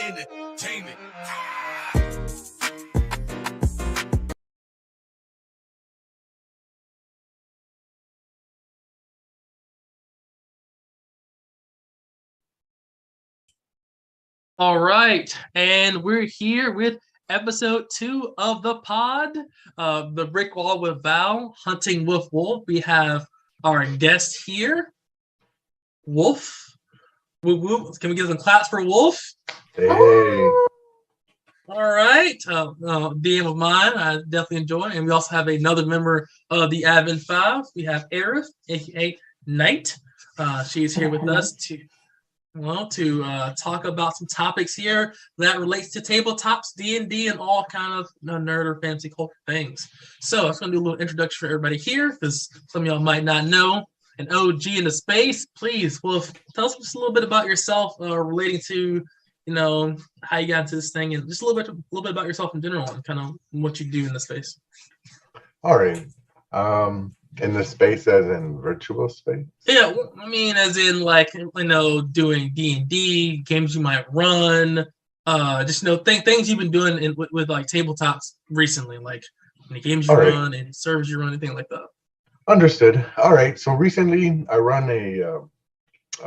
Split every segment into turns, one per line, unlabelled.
Entertainment.
All right, and we're here with episode 2 of the pod, the Brick Wall with Val, Hunting with Wolf. We have our guest here, Wolf. Woo woo. Can we give some claps for Wolf?
Hey.
All right, DM of mine, I definitely enjoy, and we also have another member of the Advent 5. We have Aerith, aka Knight. She's here with us to talk about some topics here that relates to tabletops, D&D, and all kind of nerd or fantasy culture things. So I'm going to do a little introduction for everybody here, because some of y'all might not know an OG in the space. Please, Wolf, tell us just a little bit about yourself relating to, how you got into this thing, and just a little bit about yourself in general, and kind of what you do in the space.
All right. In the space, as in virtual space?
Yeah, I mean, as in, doing D&D, games you might run, things you've been doing with like tabletops recently, like any games you run, any servers you run, anything like that.
Understood. All right. So recently, I run a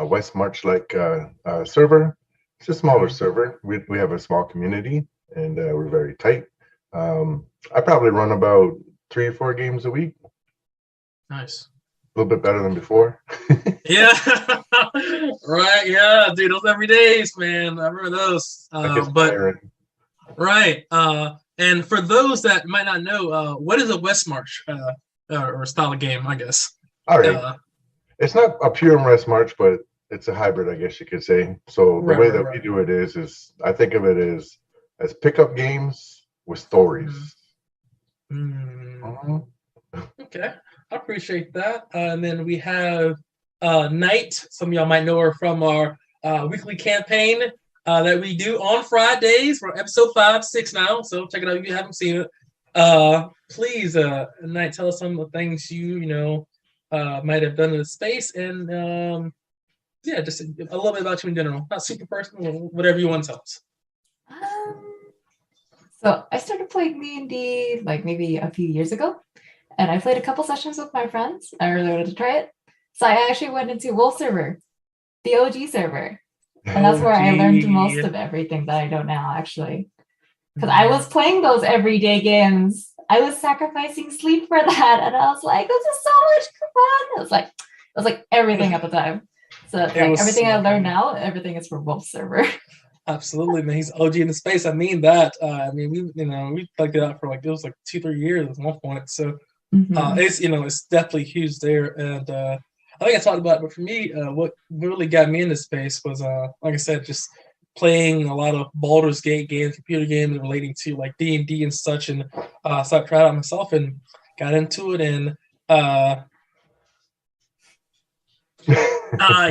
West March server. It's a smaller server. We have a small community, and we're very tight. I probably run about 3 or 4 games a week.
Nice.
A little bit better than before.
Yeah. Right. Yeah, dude. Those every days, man. I remember those. Right. And for those that might not know, what is a West March or style of game? I guess.
All right. It's not a pure West March, but it's a hybrid, I guess you could say. So the way that we do it is I think of it as pickup games with stories.
Okay. I appreciate that. And then we have Knight. Some of y'all might know her from our weekly campaign that we do on Fridays. We're episode 5, 6 now, so check it out if you haven't seen it. Please, Knight, tell us some of the things you might have done in the space, and just a little bit about you in general. Not super personal, whatever you want to tell us.
So I started playing D&D like maybe a few years ago. And I played a couple sessions with my friends. I really wanted to try it. So I actually went into Wolf server, the OG server. And that's where I learned most of everything that I know now, actually. Because I was playing those everyday games. I was sacrificing sleep for that. And I was like, this is so much fun. It was like everything at the time. So it's like everything I learned now, everything is from Wolf server.
Absolutely, man. He's OG in the space. I mean that. We plugged it out for it was like 2-3 years at one point. So it's definitely huge there. And I think I talked about it, but for me, what really got me in this space was, like I said, just playing a lot of Baldur's Gate games, computer games relating to like D&D and such. And so I tried out myself and got into it. And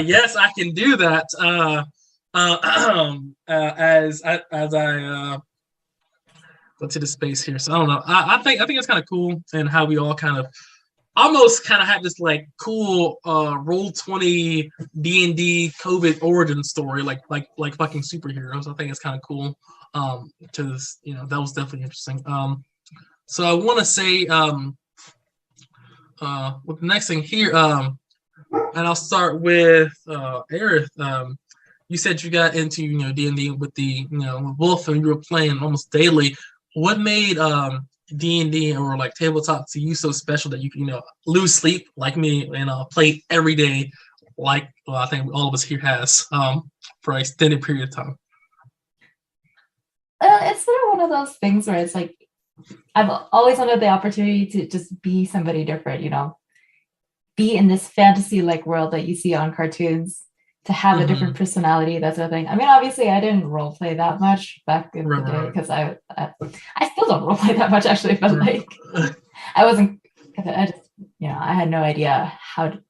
yes, I can do that. As I go to the space here, so I don't know. I think it's kind of cool, and how we all kind of almost have this like cool Roll20 D&D COVID origin story, like fucking superheroes. I think it's kind of cool. That was definitely interesting. So I want to say with the next thing here, and I'll start with Aerith. You said you got into D&D with the Wolf, and you were playing almost daily. What made D&D or like tabletop to you so special that you can lose sleep like me and play every day, like I think all of us here has for an extended period of time?
It's sort of one of those things where it's like I've always wanted the opportunity to just be somebody different, be in this fantasy like world that you see on cartoons, to have a different personality, that sort of thing. I mean, obviously, I didn't role play that much back in the day, because I still don't role play that much, actually. But like, I wasn't. I just, I had no idea how to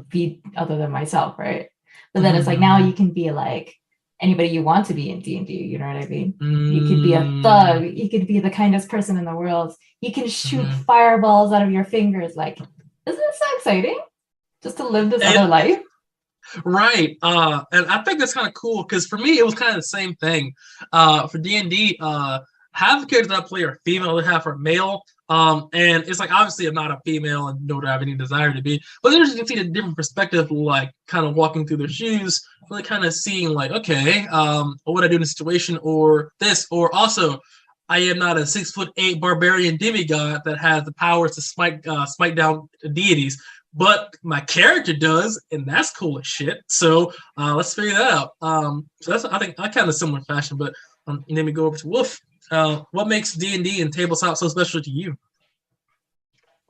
be other than myself, right? But then it's like now you can be like anybody you want to be in D&D. You know what I mean? You could be a thug. You could be the kindest person in the world. You can shoot fireballs out of your fingers. Like, isn't it so exciting? Just to live this other life.
Right. And I think that's kind of cool because for me it was kind of the same thing. For D&D, half the characters that I play are female, and half are male. And it's like obviously I'm not a female and nor do I have any desire to be, but there's you can see the different perspective, like kind of walking through their shoes, really kind of seeing like, okay, what would I do in a situation or this, or also I am not a 6'8" barbarian demigod that has the powers to smite down deities, but my character does, and that's cool as shit. So let's figure that out. So that's I think I kind of similar fashion, but let me go over to Wolf. What makes D&D and tabletop so special to you?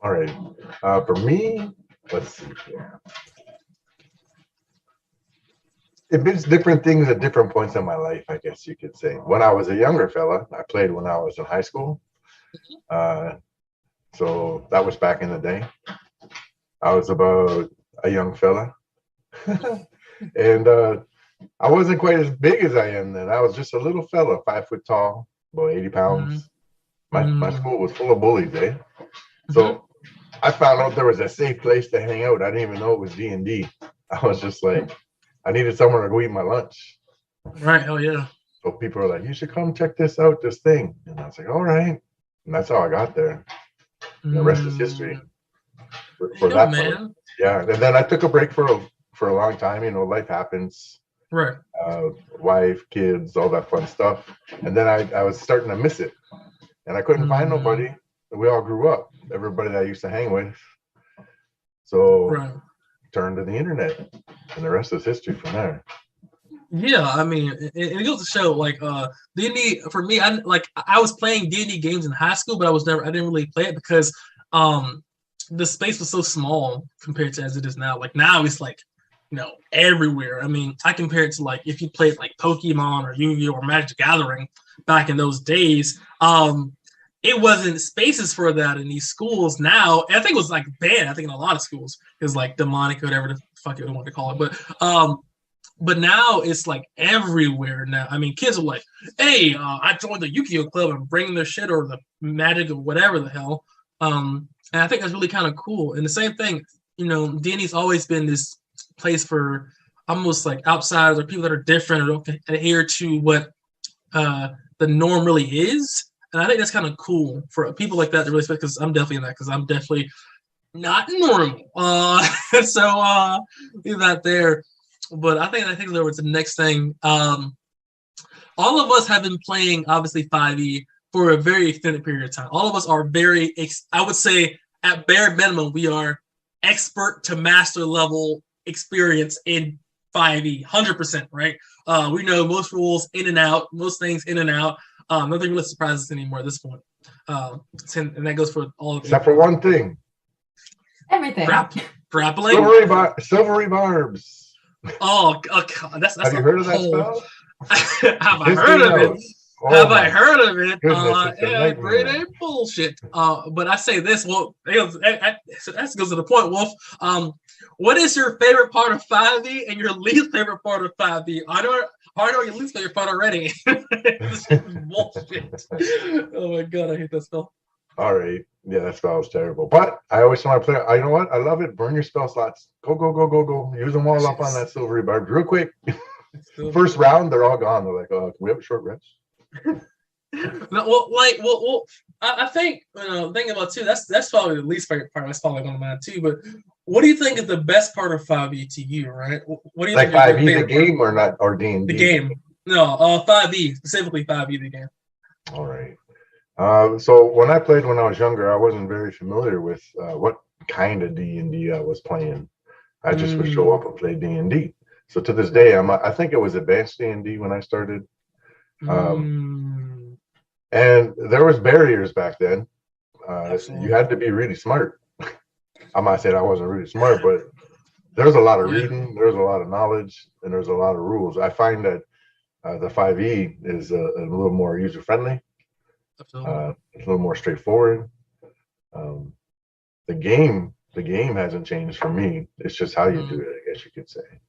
All right. For me, let's see here. It means different things at different points in my life, I guess you could say. When I was a younger fella, I played when I was in high school. So that was back in the day. I was about a young fella. And I wasn't quite as big as I am then. I was just a little fella, 5 foot tall, about 80 pounds. My school was full of bullies, eh? So I found out there was a safe place to hang out. I didn't even know it was D&D. I was just like, I needed somewhere to go eat my lunch.
Right. Hell yeah.
So people were like, you should come check this out, this thing. And I was like, all right. And that's how I got there. The rest is history. For that man. Part. Yeah. And then I took a break for a long time. You know, life happens.
Right.
Wife, kids, all that fun stuff. And then I was starting to miss it. And I couldn't find nobody. We all grew up. Everybody that I used to hang with. So turned to the internet. And the rest is history from there.
Yeah, I mean, it goes to show like D&D for me. I was playing D&D games in high school, but I didn't really play it because the space was so small compared to as it is now. Like now it's like, you know, everywhere. I mean, I compare it to like if you played like Pokemon or Yu-Gi-Oh or Magic the Gathering back in those days. It wasn't spaces for that in these schools now. And I think it was like banned. I think in a lot of schools it was like demonic or whatever the fuck you want to call it. But now it's like everywhere now. I mean, kids are like, hey, I joined the Yu-Gi-Oh club and bringing their shit or the Magic or whatever the hell. And I think that's really kind of cool. And the same thing, you know, D&D's always been this place for almost like outsiders or people that are different or don't adhere to what the norm really is. And I think that's kind of cool for people like that to really respect, because I'm definitely in that, because I'm definitely not normal. So leave that there. But I think there was the next thing. All of us have been playing, obviously, 5e for a very extended period of time. All of us are very, I would say, at bare minimum, we are expert to master level experience in 5e, 100%, right? We know most rules in and out, most things in and out. Nothing really surprises us anymore at this point. And that goes for all of
except for one thing.
Everything.
Grappling.
Silvery barbs.
Oh, God. Have
you heard of that spell?
Have I heard of it? Have I heard of it? Yeah, great ain't bullshit. But I say this, well, that goes to the point, Wolf. What is your favorite part of 5e and your least favorite part of 5e? I know your least favorite part already. This is bullshit. Oh my God, I hate that spell.
All right. Yeah, that spell was terrible. But I always want to play. You know what? I love it. Burn your spell slots. Go. Use them all up on that silvery barb real quick. First round, they're all gone. They're like, oh, can we have a short rest?
No, I think, you know, thinking about too, that's probably the least favorite part. That's probably one of mine too. But what do you think is the best part of 5e to you, right? What do you
like
think? Like
5e the game or not, or D&D?
The game. No, 5e, specifically 5e the game.
All right. So when I played when I was younger, I wasn't very familiar with what kind of D&D I was playing. I just would show up and play D&D. So to this day, I think it was advanced D&D when I started. And there was barriers back then. You had to be really smart. I'm not saying I wasn't really smart, but there was a lot of reading, there was a lot of knowledge, and there's a lot of rules. I find that the 5e is a little more user-friendly. It's a little more straightforward. The game hasn't changed for me. It's just how you do it, I guess you could say.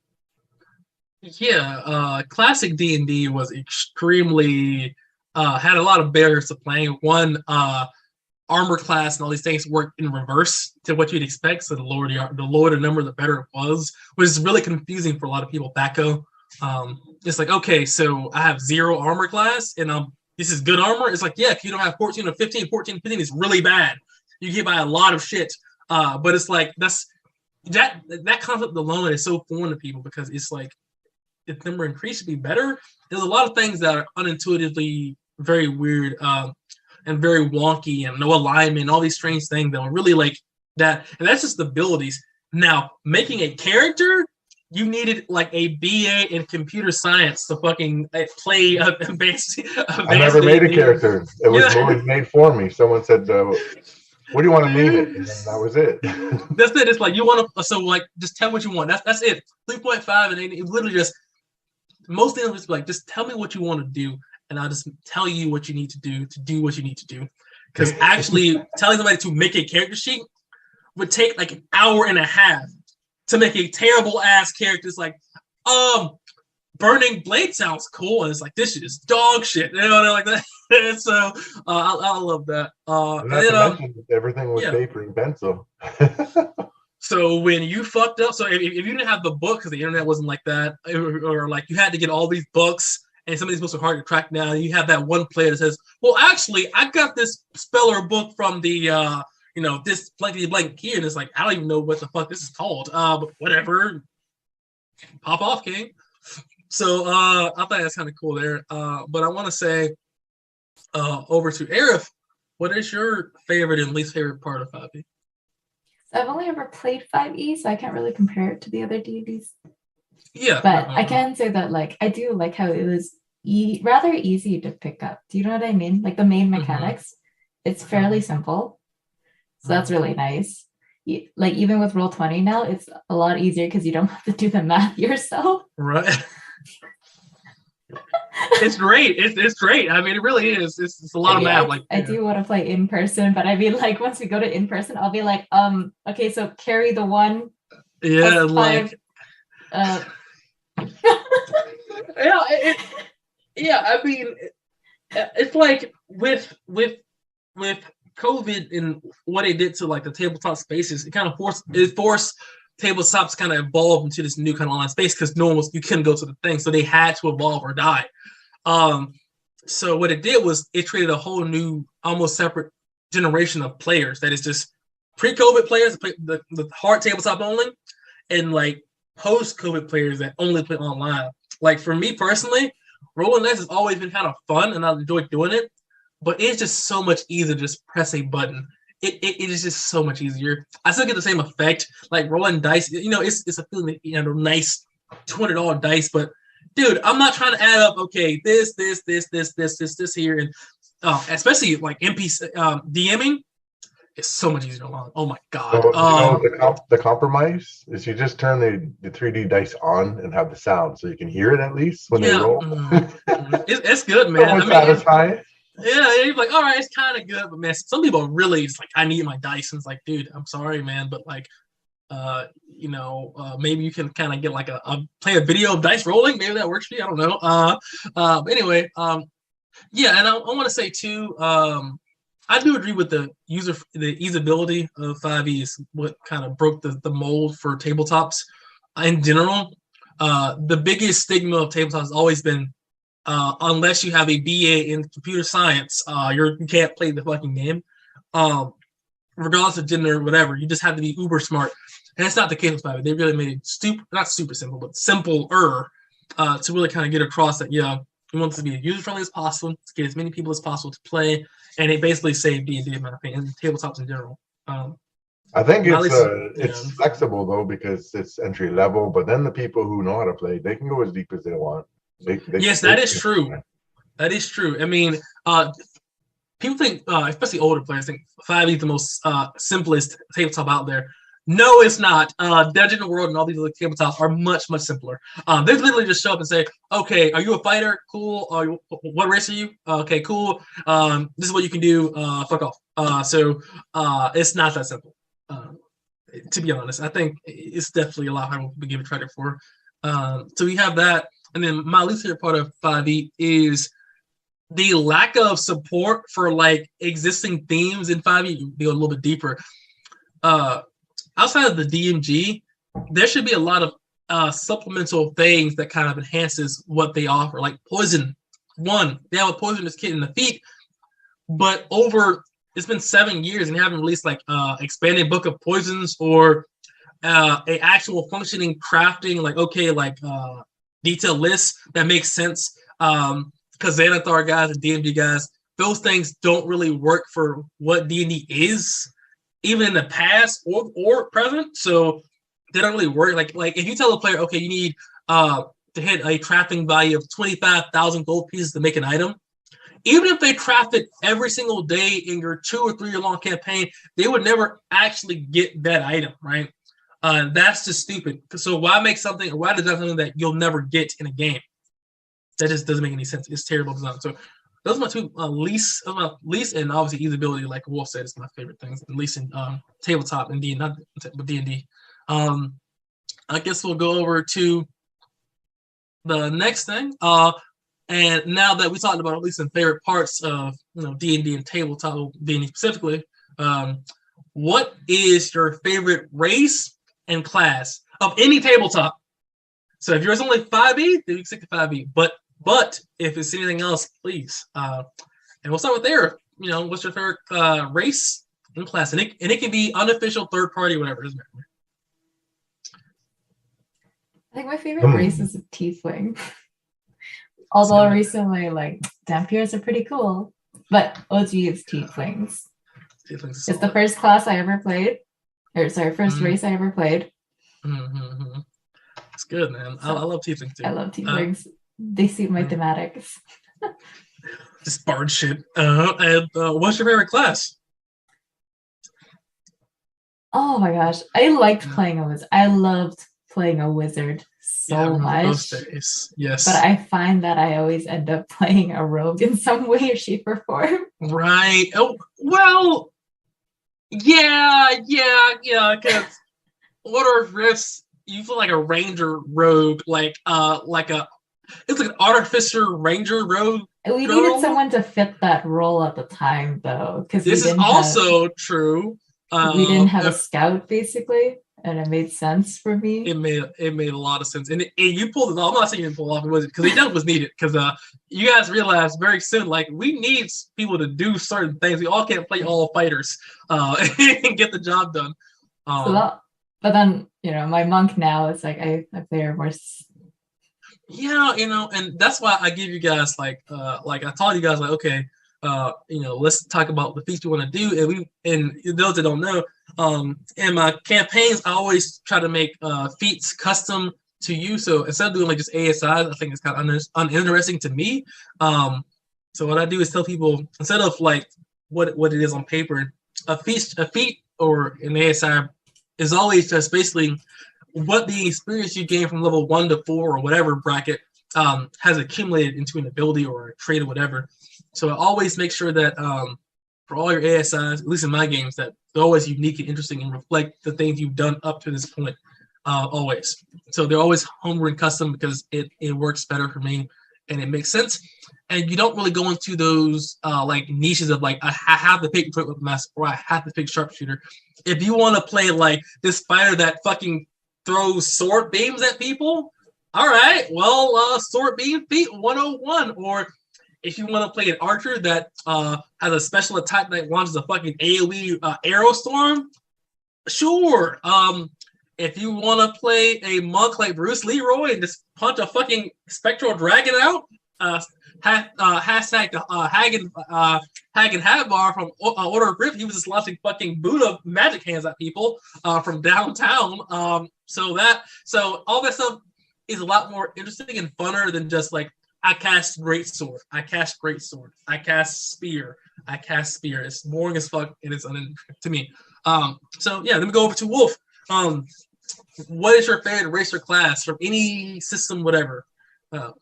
Yeah, classic D&D was extremely had a lot of barriers to playing. One, armor class and all these things work in reverse to what you'd expect. So the lower the number, the better it was, which is really confusing for a lot of people. Backo, it's like, okay, so I have 0 armor class and this is good armor. It's like, yeah, if you don't have 14 or 15, 14, 15 is really bad. You get by a lot of shit. But it's like that concept alone is so foreign to people because it's like if the number increased to be better. There's a lot of things that are unintuitively very weird and very wonky and no alignment, all these strange things that are really like that. And that's just the abilities. Now, making a character, you needed like a BA in computer science to fucking play advanced.
I never made a character. It was always made for me. Someone said, what do you want to name it? And that was it.
That's it. It's like you want to, so like just tell what you want. That's it. 3.5, and it literally just most things just like just tell me what you want to do, and I'll just tell you what you need to do what you need to do. Because actually telling somebody to make a character sheet would take like an hour and a half to make a terrible ass character. It's like, Burning Blade sounds cool, and it's like this shit is dog shit. You know, like that. So I love that.
And then, everything was paper and pencil.
So when you fucked up, so if you didn't have the book because the internet wasn't like that, or like you had to get all these books, and some of these books are hard to track down. You have that one player that says, "Well, actually, I got this speller book from the this blankety blank here," and it's like I don't even know what the fuck this is called. But whatever, pop off, King. So I thought that's kind of cool there. But I want to say over to Arif, what is your favorite and least favorite part of 5e?
I've only ever played 5e, so I can't really compare it to the other D&Ds.
Yeah.
But I can say that like I do like how it was rather easy to pick up. Do you know what I mean? Like the main mechanics, it's fairly simple. So that's really nice. Like even with Roll20 now, it's a lot easier because you don't have to do the math yourself.
Right. It's great. It's great. I mean, it really is. It's a lot of math.
I do want to play in person, but I mean, like once we go to in person, I'll be like, okay, so carry the 1.
Yeah, like.
5,
yeah. I mean, it's like with COVID and what it did to like the tabletop spaces, it kind of forced tabletops to kind of evolve into this new kind of online space because you couldn't go to the thing, so they had to evolve or die. So what it did was it created a whole new, almost separate generation of players that is just pre-COVID players, the hard tabletop only, and like post-COVID players that only play online. Like for me personally, rolling dice has always been kind of fun, and I enjoy doing it. But it's just so much easier to just press a button. It is just so much easier. I still get the same effect, like rolling dice. You know, it's a feeling, nice $200 dice. But dude, I'm not trying to add up. Okay, this here, and especially like NPC DMing. It's so much easier along. Oh my god!
So, the compromise is you just turn the 3D dice on and have the sound, so you can hear it at least when they roll.
It's good, man.
So satisfying.
Yeah, you're like, all right, it's kind of good, but man, some people are really just like, I need my dice, and it's like, dude, I'm sorry, man, but like, maybe you can kind of get like play a video of dice rolling. Maybe that works for you. I don't know. But anyway, yeah, and I want to say too, I do agree with the usability of 5e is what kind of broke the mold for tabletops in general. The biggest stigma of tabletops has always been, unless you have a BA in computer science, you can't play the fucking game. Regardless of gender or whatever, you just have to be uber smart. And that's not the case with 5e. They really made it not super simple, but simpler to really kind of get across that, yeah, we want this to be as user-friendly as possible, to get as many people as possible to play, and it basically saved D&D, in my opinion, and tabletops in general.
I think it's flexible, though, because it's entry level, but then the people who know how to play, they can go as deep as they want.
Yes, that is true. That is true. I mean, people think, especially older players, think 5e is the most simplest tabletop out there. No, it's not. Dungeon of the World and all these other tabletops are much, much simpler. They literally just show up and say, okay, are you a fighter? Cool. What race are you? Okay, cool. This is what you can do. Fuck off. So it's not that simple. To be honest, I think it's definitely a lot harder to give it credit for. So we have that. And then my least favorite part of 5e is the lack of support for like existing themes in 5e, go a little bit deeper. Outside of the DMG, there should be a lot of supplemental things that kind of enhances what they offer. Like poison. One, they have a poisonous kit in the feet, but it's been 7 years and they haven't released like expanded book of poisons or a actual functioning crafting, like detailed list that makes sense. Because Xanathar guys and DMD guys, those things don't really work for what D&D is, even in the past or present. So they don't really work. Like if you tell a player, okay, you need to hit a crafting value of 25,000 gold pieces to make an item, even if they craft it every single day in your 2 or 3 year long campaign, they would never actually get that item, right? That's just stupid. So why design something that you'll never get in a game? That just doesn't make any sense. It's terrible design. So those are my two least, and obviously usability, like Wolf said, is my favorite things, at least in tabletop and D&D, not with D&D. I guess we'll go over to the next thing. And now that we talked about at least some favorite parts of D&D and tabletop, D&D specifically, what is your favorite race and class of any tabletop? So if yours is only 5e, then you can stick to 5e. But if it's anything else, please. And we'll start with Eric. What's your favorite race and class? And it can be unofficial, third party, whatever. It doesn't matter.
I think my favorite race is a tiefling. Although recently, like, Dampiers are pretty cool. But OG is tieflings. It's the first class I ever played. First race I ever played.
Mm-hmm. It's good, man. So, I love tieflings too.
I love tieflings. They suit my thematics.
Just bard shit. And what's your favorite class?
Oh my gosh. I liked playing a wizard. I loved playing a wizard so much.
Those days. Yes.
But I find that I always end up playing a rogue in some way, shape, or form.
Right. Oh, well, yeah, because Order of Rifts, you feel like a ranger rogue, it's like an artificer ranger rogue.
We needed someone to fit that role at the time, though, because
this is also true.
We didn't have a scout, basically, and it made sense for me.
It made a lot of sense, and you pulled it off. I'm not saying you didn't pull it off, because it was needed. Because you guys realized very soon, like, we need people to do certain things. We all can't play all fighters and get the job done.
But then my monk now is like I play her more.
Yeah, and that's why I give you guys like I told you guys, like, okay, let's talk about the feats we want to do, and those that don't know, in my campaigns I always try to make feats custom to you. So instead of doing like just ASIs, I think it's kind of uninteresting to me. So what I do is tell people, instead of like what it is on paper, a feat or an ASI is always just basically what the experience you gain from level 1 to 4 or whatever bracket has accumulated into an ability or a trait or whatever. So I always make sure that for all your ASIs, at least in my games, that they're always unique and interesting and reflect the things you've done up to this point, always. So they're always homebrew and custom because it works better for me and it makes sense. And you don't really go into those like niches of like, I have to pick Quick Master or I have to pick Sharpshooter. If you want to play like this fighter that fucking throws sword beams at people, all right, well, sword beam feat 101. Or if you want to play an archer that has a special attack that launches a fucking AoE arrow storm, sure. If you want to play a monk like Bruce Leroy and just punch a fucking spectral dragon out, hashtag Hagen Hadbar from Order of Rift, he was just launching fucking Buddha magic hands at people from downtown. So all that stuff is a lot more interesting and funner than just like, I cast great sword, I cast spear. It's boring as fuck and it's uninteresting to me. So yeah, let me go over to Wolf. What is your favorite race or class from any system, whatever?
That's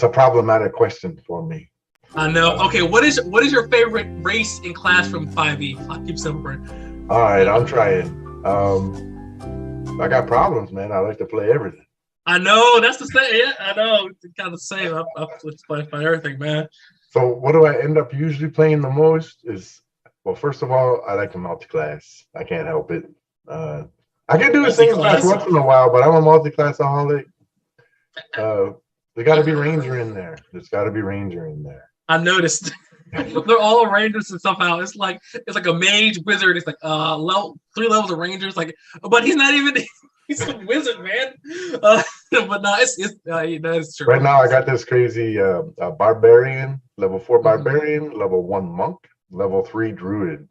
a problematic question for me.
I know. Okay, what is your favorite race and class from 5e? I'll keep simple.
All right, I'm trying. I got problems, man. I like to play everything.
I know that's the same. Yeah, I know it's kind of the same. I play everything, man.
So what do I end up usually playing the most is, well, first of all, I like to multi-class. I can't help it. I can do a single class once in a while, but I'm a multi-classaholic. There got to be Ranger in there. There's got to be Ranger in there.
I noticed. They're all Rangers and somehow it's like a mage wizard. It's like 3 levels of Rangers. Like, but he's not even. He's a wizard, man. But no, it's true.
Right now, I got this crazy barbarian, level 4 barbarian, level 1 monk, level 3 druid.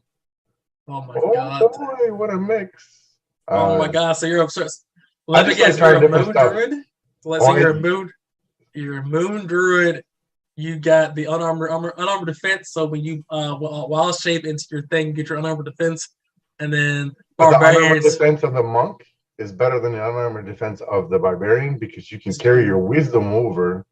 Oh my god!
Boy, what a mix!
Oh my god! So you're obsessed. Let me guess, you're a moon druid. So let's say you're a moon druid. You got the unarmored defense. So when you wild shape into your thing, you get your unarmored defense, and then barbarians.
The unarmored defense of the monk is better than the unarmored defense of the barbarian because you can carry your wisdom over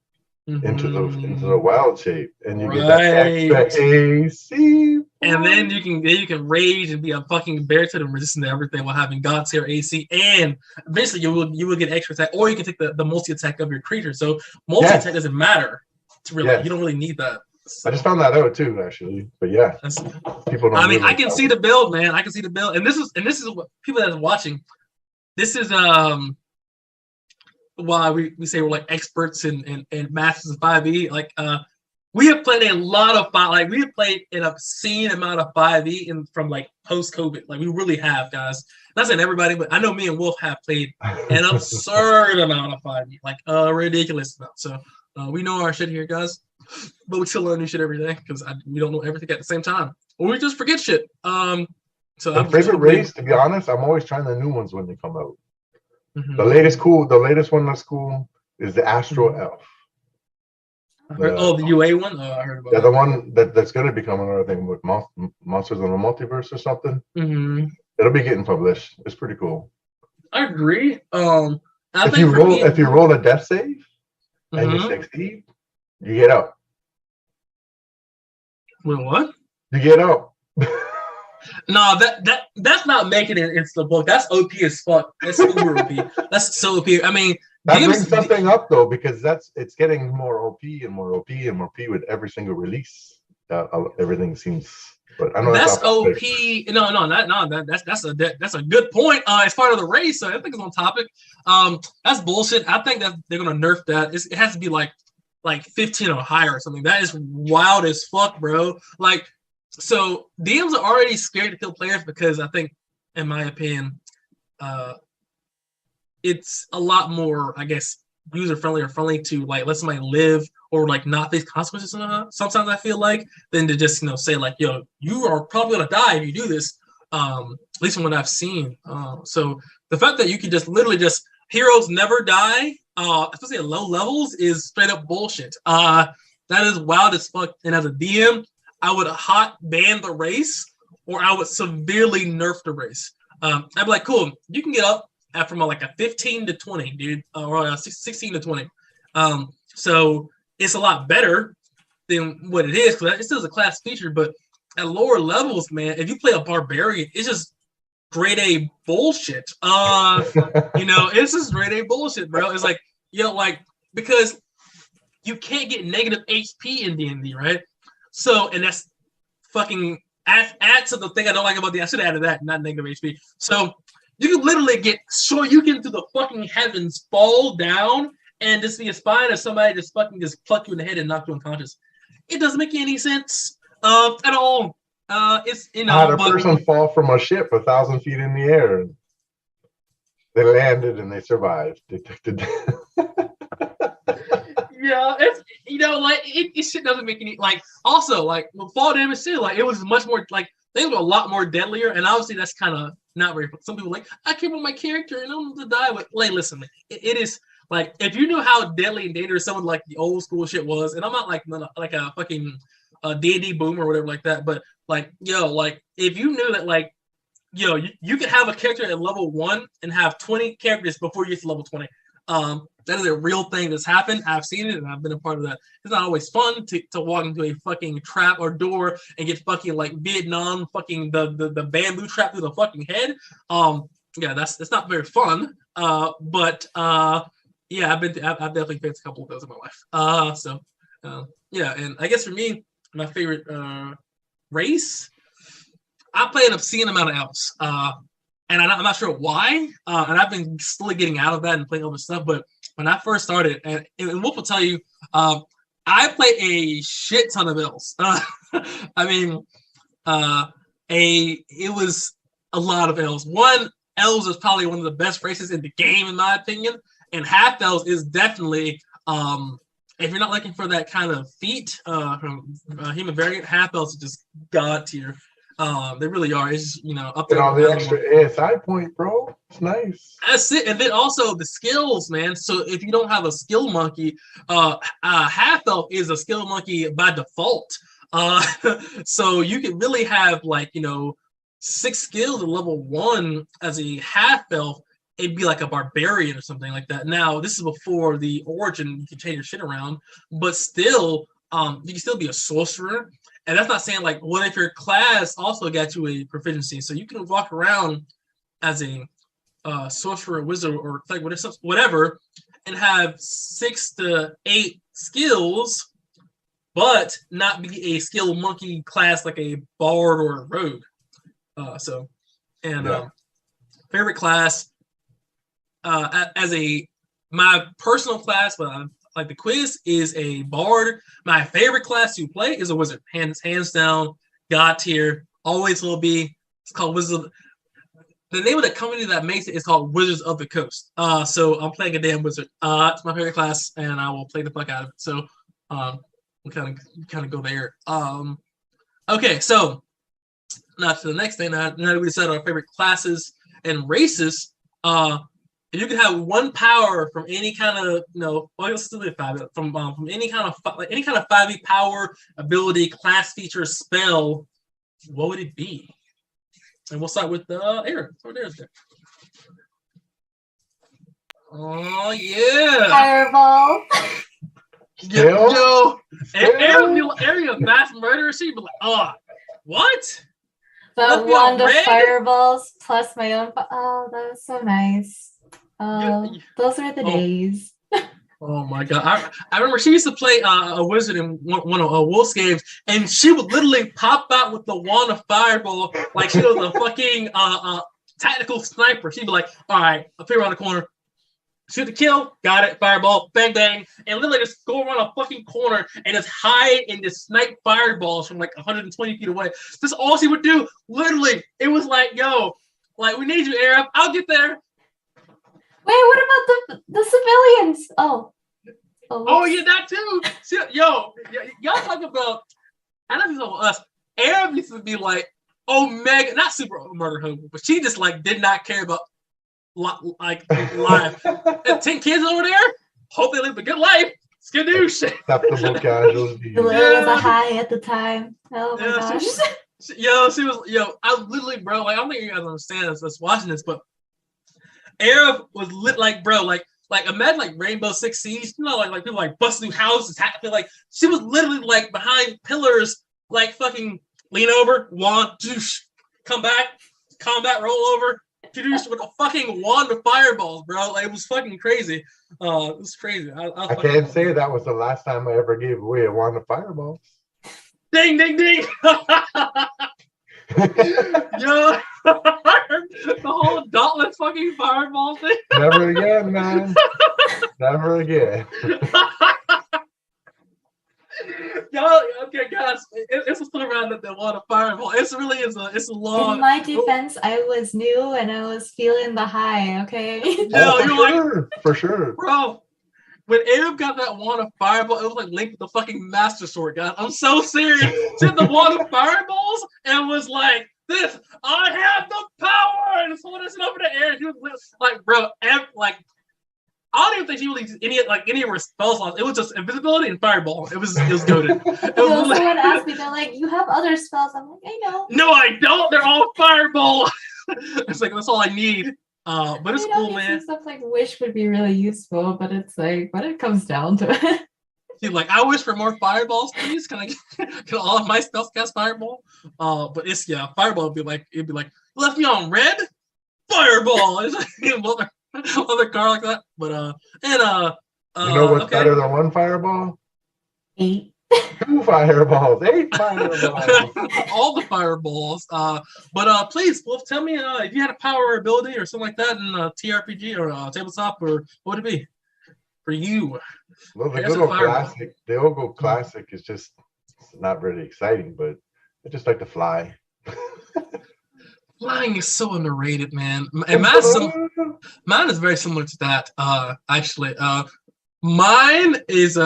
into the wild shape, and you get that extra AC.
And then you can rage and be a fucking barefoot and resistant to everything while having God tier AC, and eventually you will get extra attack, or you can take the multi attack of your creature. So multi attack doesn't matter. You don't really need that. So.
I just found that out too, actually. But yeah, people don't.
I mean, I can see the build, man. I can see the build, and this is what people that are watching. This is why we say we're like experts and masters of 5e. Like we have played a lot of we have played an obscene amount of 5e from like post-COVID. Like we really have, guys. Not saying everybody, but I know me and Wolf have played an absurd amount of 5e, like a ridiculous amount. So we know our shit here, guys. But we still learn new shit every day because we don't know everything at the same time, or we just forget shit. So
my favorite race, to be honest, I'm always trying the new ones when they come out. The latest one that's cool is the Astro Elf.
The UA one? Oh, I heard about that.
Yeah, the one that's going to become another thing with Monsters in the Multiverse or something. It'll be getting published. It's pretty cool.
I agree.
If you roll a death save and you succeed, you get up.
Wait, what?
You get up.
No, that's not making it into the book. That's OP as fuck. That's super OP. That's so OP. I mean,
that brings something up though, because it's getting more OP and more OP and more OP with every single release. Everything seems, but I know
that's OP. That's a good point. It's part of the race, so I think it's on topic. That's bullshit. I think that they're gonna nerf that. It has to be like 15 or higher or something. That is wild as fuck, bro. Like. So DMs are already scared to kill players because I think, in my opinion, it's a lot more, I guess, user friendly or friendly to like let somebody live or like not face consequences. Sometimes I feel like than to just say like, yo, you are probably gonna die if you do this. At least from what I've seen. So the fact that you can just literally heroes never die, especially at low levels, is straight up bullshit. That is wild as fuck. And as a DM, I would hot ban the race, or I would severely nerf the race. I'd be like, cool, you can get up from like a 15 to 20, dude, or a 16 to 20. So it's a lot better than what it is, because it still is a class feature, but at lower levels, man, if you play a barbarian, it's just grade A bullshit. It's just grade A bullshit, bro. It's like, because you can't get negative HP in D&D, right? So, and that's fucking add to the thing I don't like about I should have added that, not negative HP. So you can literally you can through the fucking heavens fall down and just be as fine as somebody just fucking just pluck you in the head and knock you unconscious. It doesn't make any sense at all. It's
how did a person fall from a ship 1,000 feet in the air? They landed and they survived.
Yeah, it's it shit doesn't make any also with fall damage too. It was much more they were a lot more deadlier, and obviously that's kind of not very. Some people I care about my character and I'm gonna die. But listen, man, it is if you knew how deadly and dangerous some of the old school shit was, and I'm not like a fucking D&D boomer or whatever like that, but if you knew that you could have a character at level 1 and have 20 characters before you get to level 20. That is a real thing that's happened. I've seen it and I've been a part of that. It's not always fun to walk into a fucking trap or door and get fucking Vietnam fucking the bamboo trap through the fucking head. That's not very fun. But Yeah, I've definitely faced a couple of those in my life. Yeah, and I guess for me, my favorite race, I play an obscene amount of elves. And I'm not sure why. And I've been slowly getting out of that and playing other stuff. But when I first started, and Wolf will tell you, I play a shit ton of elves. I mean, it was a lot of elves. Elves is probably one of the best races in the game, in my opinion. And half elves is definitely, if you're not looking for that kind of feat from human variant, half elves are just god tier. They really are. It's just, up there.
And all the extra ASI point, bro. It's nice.
That's it. And then also the skills, man. So if you don't have a skill monkey, half elf is a skill monkey by default. So you can really have 6 skills at level 1 as a half elf. It'd be like a barbarian or something like that. Now, this is before the origin. You can change your shit around, but still, you can still be a sorcerer. And that's not saying what if your class also got you a proficiency? So you can walk around as a sorcerer, wizard, or whatever, and have 6 to 8 skills, but not be a skill monkey class like a bard or a rogue. Favorite class my personal class, but like the quiz, is a bard. My favorite class to play is a wizard. Hands down, god tier, always will be. It's called Wizard. The name of the company that makes it is called Wizards of the Coast. So I'm playing a damn wizard. It's my favorite class, and I will play the fuck out of it. So we'll kind of go there. Okay, so now to the next thing. Now that we decided our favorite classes and races, you can have one power from any kind of, let's do it 5 from any kind of 5e power, ability, class, feature, spell. What would it be? And we'll start with Aaron. There's there. Oh yeah,
Fireball.
Yo, Aaron, a mass murderer. She'd be like, oh, what?
But wand of fireballs plus my own. Oh, that was so nice. Those are the days.
Oh my god! I remember she used to play a wizard in one of Wolf's games, and she would literally pop out with the wand of fireball like she was a fucking tactical sniper. She'd be like, "All right, appear around the corner, shoot the kill, got it, fireball, bang bang," and literally just go around a fucking corner and just hide and just snipe fireballs from 120 feet away. That's all she would do. Literally, it was like, "Yo, we need you, Arab. I'll get there."
Wait, what about the civilians? Oh
yeah, that too. See, y'all talk about. I don't know us. Arab used to be Omega, not super murder hope, but she just did not care about life. And 10 kids over there, hope they live a good life. Skadoosh.
Acceptable casualties.
The was a high at the time. Oh my gosh.
She was. I literally, bro. I don't think you guys understand us watching this, but Arab was lit imagine Rainbow Six Siege, people bust through houses, she was literally behind pillars, fucking lean over, wand, come back, combat, roll over, with a fucking wand of fireballs, bro. It was fucking crazy. It was crazy.
I can't say that was the last time I ever gave away a wand of fireballs.
Ding, ding, ding. Yo, the whole dauntless fucking fireball thing.
Never again, man. Never again.
Yo, okay, guys, it's a still around the water fireball. It's a long.
In my defense, I was new and I was feeling the high. Okay.
Yo,
for sure,
bro. When Arab got that wand of fireball, it was linked with the fucking master sword, guys. I'm so serious. She had the wand of fireballs and was like, "This, I have the power," and just holding it up in the air. And she was bro, I don't even think she really used any of her spell slots. It was just invisibility and fireball. It was goated.
Someone asked me, they're like, "You have other spells?" I'm like, "I know."
No, I don't. They're all fireball. It's that's all I need. But it's cool, man.
Stuff like wish would be really useful, but it's when it comes down to it.
She's I wish for more fireballs, please. Can all of my spells cast fireball? But fireball would be it'd be left me on red, fireball. other car like that. But
You know what's
okay.
better than one fireball?
8.
2 fireballs, 8 fireballs.
All the fireballs. But please, Wolf, tell me if you had a power ability or something like that in TRPG or tabletop, or what would it be for you?
Well, the
I guess
good
a
old
fireball.
classic, the old go classic is just not really exciting, but I just like to fly.
Flying is so underrated, man. And mine is very similar to that. Actually, mine is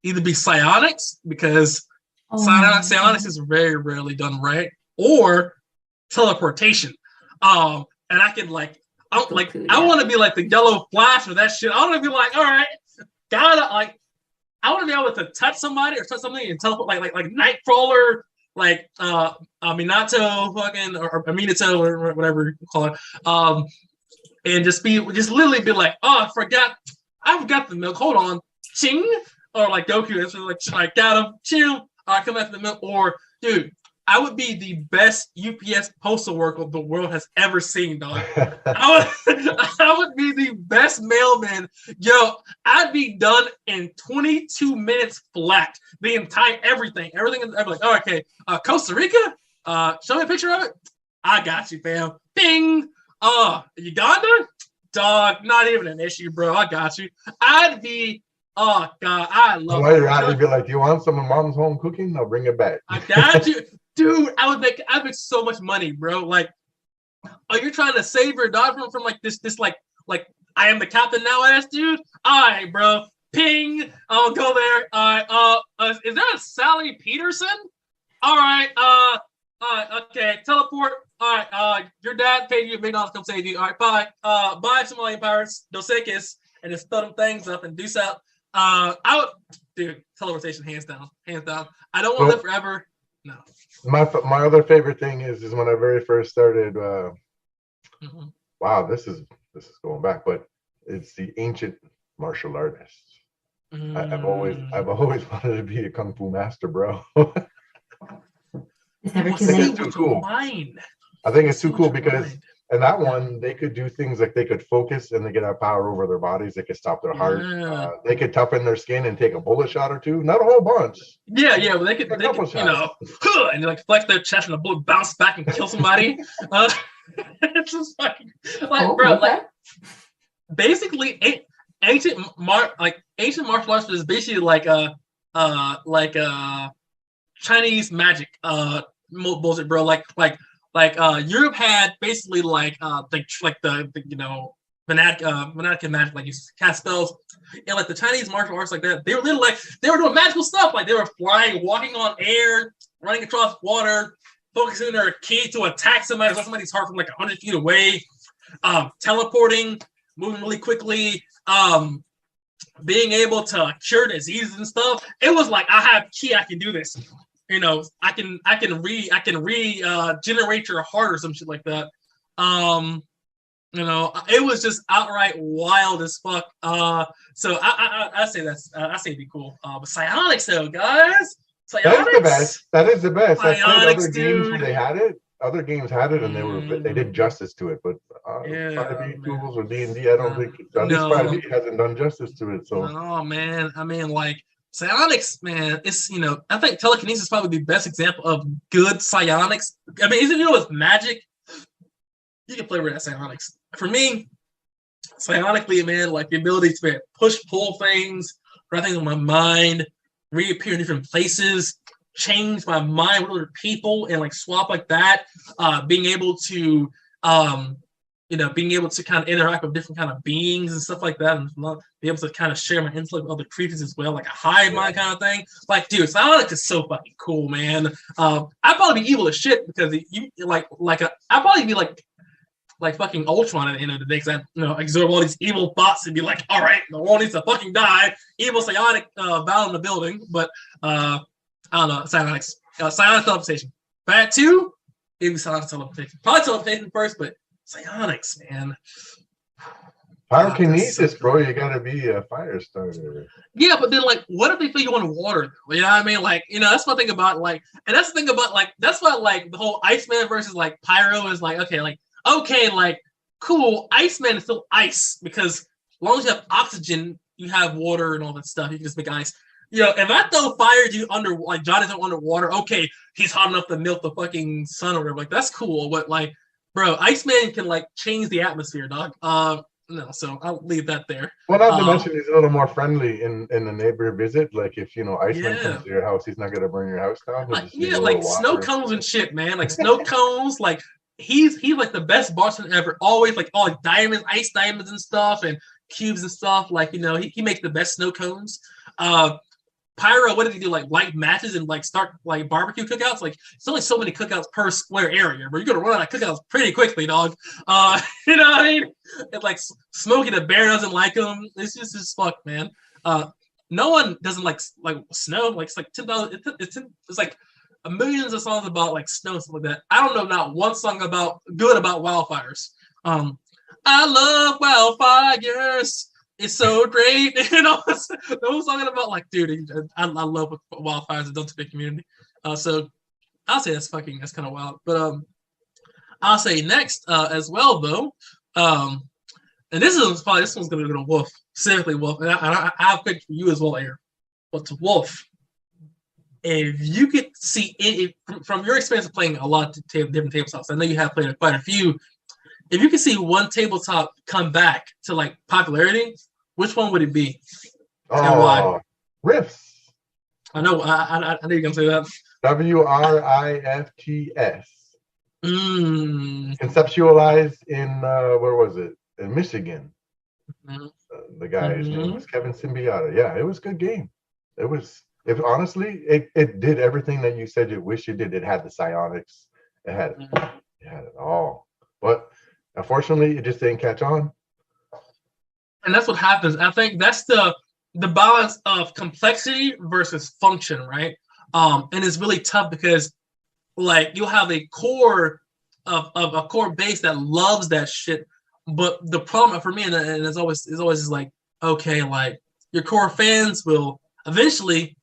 either be psionics because psionics is very rarely done right, or teleportation. And I can I want to be like the yellow flash or that shit. I want to be like, all right, I want to be able to touch somebody or touch something and teleport like Nightcrawler, like Minato fucking or Minato or whatever you call it. And just literally be like, oh, I forgot the milk. Hold on, ching, or like Goku, it's like I got him, chill. I come after the milk, or dude, I would be the best UPS postal worker the world has ever seen, dog. I would be the best mailman. Yo, I'd be done in 22 minutes flat. The entire everything is like, oh, okay, Costa Rica. Show me a picture of it. I got you, fam. Bing. Uganda, dog. Not even an issue, bro. I got you. I'd be. Oh God, I love.
While you're out, you'd be like, "Do you want some of Mom's home cooking? I'll bring it back."
I got you, dude. I'd make so much money, bro. Like, oh, you're trying to save your dog from like this like I am the captain now, ass dude. All right, bro. Ping. I'll go there. All right. Is that Sally Peterson? All right. Okay. Teleport. All right. Your dad paid you $1 million to come save you. All right. Bye. Bye, Somalian pirates. Dos Equis, and just throw them things up and deuce out. I would, dude, teleportation, hands down. I don't want to live forever. No.
My other favorite thing is when I very first started. Wow, this is going back, but it's the ancient martial artists. I've always wanted to be a kung fu master, bro.
It's never too
I think
late.
it's too cool. I think it's too cool because in that one they could do things like they could focus and they could have power over their bodies. They could stop their heart. They could toughen their skin and take a bullet shot or two. Not a whole bunch.
Yeah. Well, they could and like flex their chest and the bullet bounce back and kill somebody. It's just fucking like basically ancient martial arts is basically like Chinese magic bullshit, bro. Like Europe had basically the Manatican magic, like you cast spells, and like the Chinese martial arts like that. They were doing magical stuff, like they were flying, walking on air, running across water, focusing their ki to attack somebody, somebody's heart from like 100 feet away, teleporting, moving really quickly, being able to cure diseases and stuff. It was like I have ki, I can do this. I can regenerate your heart or some shit like that. It was just outright wild as fuck. So I say it'd be cool. But psionics though, guys. Psionics?
That is the best. I played other
dude.
games where they had it. Other games had it, and they did justice to it. But 5e tools or D&D, I don't think at least 5e hasn't done justice to it. So
no, man. I mean, like psionics, man. It's I think telekinesis is probably the best example of good psionics. I mean, even with magic, you can play with that psionics. For me, psionically, man, like the ability to push, pull things, write things in my mind, reappear in different places, change my mind with other people, and like swap like that. Being able to kind of interact with different kind of beings and stuff like that, and be able to kind of share my intellect with other creatures as well, like a hive mind kind of thing. Like, dude, psionics is so fucking cool, man. I'd probably be evil as shit because I'd probably be like fucking Ultron at the end of the day, because I absorb all these evil thoughts and be like, all right, the world needs to fucking die. Evil psionic Val in the building, but I don't know, psionics, psionic teleportation. Bad too, maybe psionic teleportation. Probably teleportation first, but psionics, man.
Pyrokinesis, bro. You gotta be a fire starter.
Yeah, but then like, what if they throw you on water? You know what I mean? Like, that's my thing about and that's the thing about that's why like the whole Iceman versus like Pyro is like okay, like cool. Iceman is still ice because as long as you have oxygen, you have water and all that stuff. You can just make ice. If I throw fire dude under, like Johnny's underwater, okay, he's hot enough to melt the fucking sun or whatever. Like that's cool, but like, bro, Iceman can like change the atmosphere, dog. No, so I'll leave that there.
Well, not to mention he's a little more friendly in the neighbor visit. Like if Iceman comes to your house, he's not gonna burn your house down.
Like, like snow cones and shit, man. Like snow cones, like he's like the best bartender ever. Always like all like diamonds, ice diamonds and stuff, and cubes and stuff. Like he makes the best snow cones. Pyro, what did he do? Like light matches and like start like barbecue cookouts. Like it's only so many cookouts per square area, but you're gonna run out of cookouts pretty quickly, dog. You know what I mean? It's like Smokey the Bear doesn't like him. It's just fuck, man. No one doesn't like snow. Like it's like 10,000. It's like millions of songs about like snow and stuff like that. I don't know not one song about wildfires. I love wildfires. It's so great. Those talking about like, dude, I love what wildfires have done to the community. So I'll say that's kind of wild. But I'll say next as well though. And this one's gonna go to Wolf, specifically Wolf. And I have a picture for you as well, Aaron. But to Wolf, if you could see it from your experience of playing a lot of different tabletops, I know you have played quite a few. If you could see one tabletop come back to like popularity, which one would it be? And why?
Rifts.
I know. I knew you were gonna say that.
WRIFTS. Conceptualized in where was it? In Michigan. Mm-hmm. The guy's name was Kevin Symbiota. Yeah, it was a good game. It was. If honestly, it did everything that you said you wish it did. It had the psionics. It had it all. But unfortunately, it just didn't catch on.
And that's what happens. I think that's the balance of complexity versus function, right? And it's really tough because, like, you'll have a core of a core base that loves that shit. But the problem for me, and it's always like, okay, like your core fans will eventually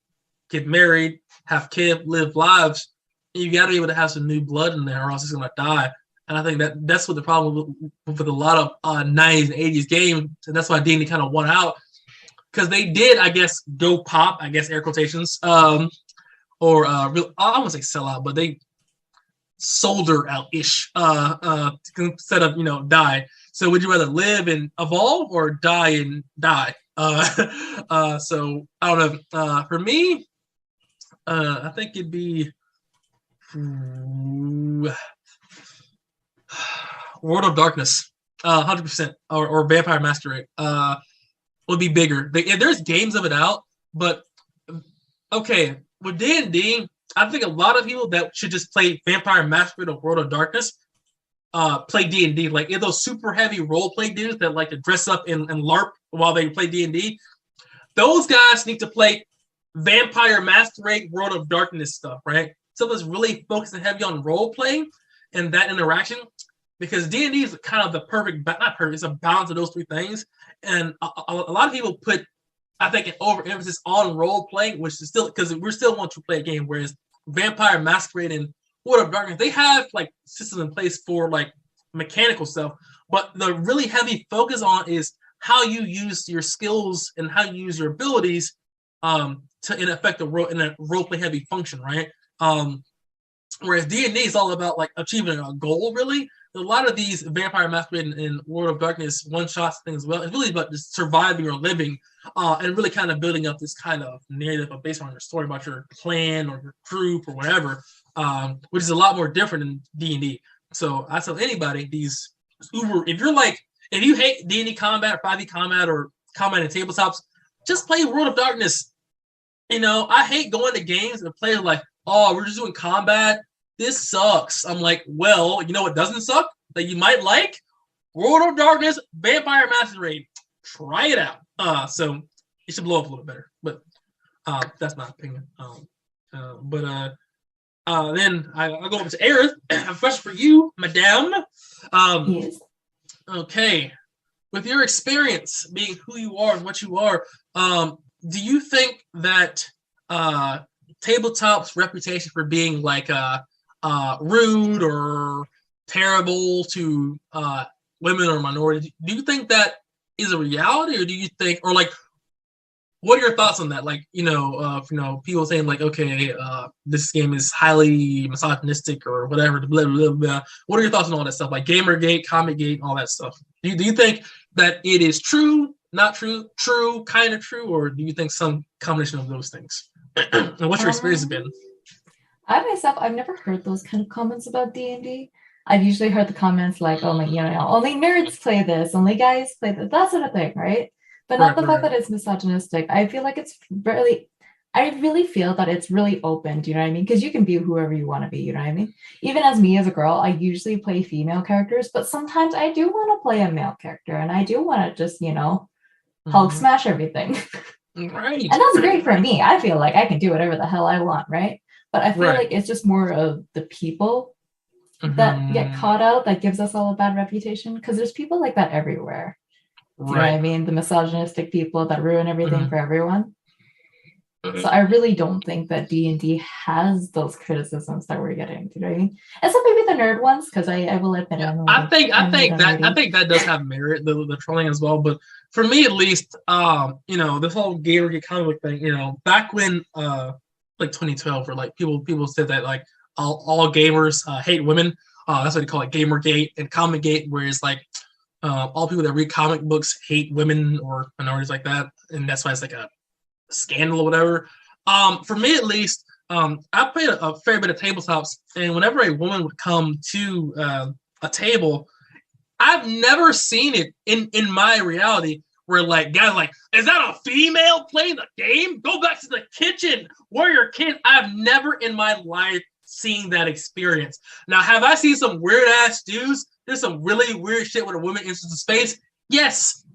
get married, have kids, live lives. And you got to be able to have some new blood in there, or else it's gonna die. And I think that's what the problem with a lot of 90s and 80s games, and that's why D&D kind of won out, because they did, I guess, go pop, I guess, air quotations, or I wouldn't say sell out, but they solder out-ish instead of, die. So would you rather live and evolve or die and die? So I don't know. For me, I think it'd be World of Darkness, 100%, or Vampire Masquerade would be bigger. There's games of it out, but okay, with D&D, I think a lot of people that should just play Vampire Masquerade or World of Darkness play D&D. Like those super heavy role play dudes that like to dress up and LARP while they play D&D. Those guys need to play Vampire Masquerade, World of Darkness stuff, right? So that's really focused and heavy on role playing and that interaction. Because D&D is kind of the not perfect, it's a balance of those three things. And a lot of people put, I think, an overemphasis on role playing, which is still, because we still want to play a game, whereas Vampire Masquerade and World of Darkness, they have like systems in place for like mechanical stuff. But the really heavy focus on is how you use your skills and how you use your abilities to in effect in a role play heavy function, right? Whereas D&D is all about like achieving a goal, really. A lot of these Vampire Masquerade and World of Darkness one-shots things as well, it's really about just surviving or living and really kind of building up this kind of narrative based on your story about your clan or your group or whatever, which is a lot more different than D&D. So I tell anybody, if you hate D&D combat, 5e combat, or combat and tabletops, just play World of Darkness. I hate going to games and players like, oh, we're just doing combat. This sucks. I'm like, well, you know what doesn't suck that you might like? World of Darkness, Vampire Masquerade. Try it out. So it should blow up a little better, but that's my opinion. Then I'll go over to Aerith. A question for you, Madame.
Yes.
Okay. With your experience being who you are and what you are, do you think that tabletop's reputation for being like rude or terrible to women or minorities. Do you think that is a reality, or do you think, or like, what are your thoughts on that? Like, people saying like, okay, this game is highly misogynistic or whatever. Blah, blah, blah. What are your thoughts on all that stuff? Like Gamergate, Comic-Gate, all that stuff. Do you think that it is true, not true, true, kind of true, or do you think some combination of those things? And what's your experience been?
I've never heard those kind of comments about D&D. I've usually heard the comments like, oh, only nerds play this, only guys play this, that sort of thing, right? But not the fact that it's misogynistic. I feel like I really feel that it's really open, do you know what I mean? Because you can be whoever you want to be, you know what I mean? Even as me as a girl, I usually play female characters, but sometimes I do want to play a male character, and I do want to just, Hulk smash everything.
Right.
And that's great for me. I feel like I can do whatever the hell I want, right? But I feel like it's just more of the people that get caught out that gives us all a bad reputation, because there's people like that everywhere. Do you know what I mean? The misogynistic people that ruin everything for everyone. So I really don't think that D&D has those criticisms that we're getting. Do you know what I mean? Except maybe the nerd ones, because I will admit it.
I think that does have merit, the trolling as well. But for me, at least, this whole Gamergate comic thing, back when like 2012, where like people said that like all gamers hate women. That's what they call it, Gamergate and Comic-Gate, where it's like all people that read comic books hate women or minorities like that, and that's why it's like a scandal or whatever. For me, at least, I played a fair bit of tabletops, and whenever a woman would come to a table, I've never seen it in my reality where like guys like, is that a female playing the game? Go back to the kitchen. Where are your kids? I've never in my life seen that experience. Now, have I seen some weird ass dudes? There's some really weird shit when a woman enters the space. Yes.